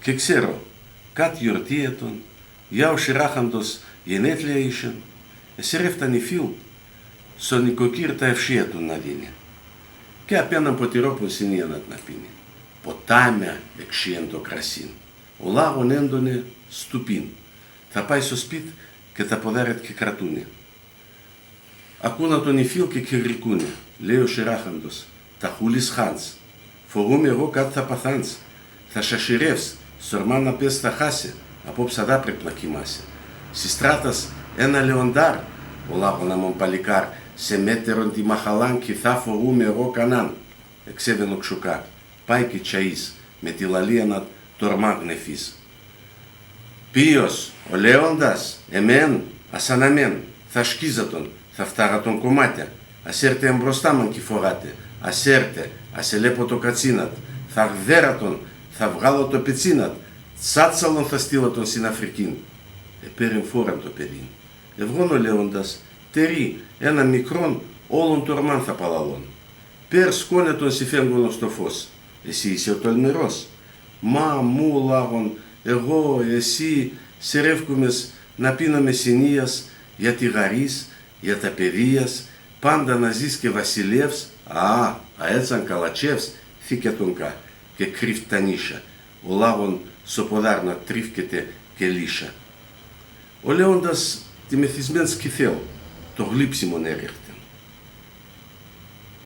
Και ξέρω, κάτι γιορτή ετών, για ο σειράχαντος γενέθλια ήσεν, εσέρευταν οι φίλοι, στον νοικοκύρ τα ευσία του να δίνει. Και απέναν ποτηρόπον συνίανat να πίνει. Ποτάμια εξίαν το κρασίν. Ο λάγον έντονε στουπίν. Θα πάει στο σπίτι και τα ποδάρια και κρατούνε. Ακούνα τον οι φίλοι και γρικούνε, λέει ο σειράχαντος, τα χούλεις χάντς. Φοβούμαι εγώ κάτι θα παθάνς. Θα σασιρεύς, στορμά να πες θα χάσει, απόψε θα πρέπει να κοιμάσαι. Στη στράτας ένα λεοντάρ, ο λάγωνα μον παλικάρ, σε μέτερον τη μαχαλάν και θα φοβούμαι εγώ κανάν. Εξέβαινε ο ξουκά, πάει και τσαΐς, με τη λαλία να τορμά γνεφείς. Ποιος, ο λέοντας, εμέν, ασαναμέν, θα σκίζα τον, θα φτάγα τον κομμάτια, ας έρτε εμπροστά μαν κι φοβάται, ας έρτε, ας ελέπω το κατσίνατ, θα γδέρα τον, θα βγάλω το πετσίνατ, τσάτσαλον θα στείλω τον στην Αφρικήν. Επέρεν φόραν το παιδί. Ευγόν ο λέοντας, τερί, ένα μικρόν, όλον το ορμάν θα παλαλών. Πέρ σκόνια τον συφέγγωνο στο φως. Εσύ είσαι ο τολμηρός. Μα μου λάγον, εγώ, εσύ, σερεύκουμες να πίναμε συνείας, για τη γαρής, για τα παιδείας, πάντα να ζεις και βασιλεύς, αέτσαν καλατσεύς, θήκε τον κα, και κρύφτ τα νύσια. Ο λάγον σοποδάρ να τρίφκεται και λύσια. Ο λέοντας τη μεθυσμέν σκυθέλ, το γλύψιμον έριχτε.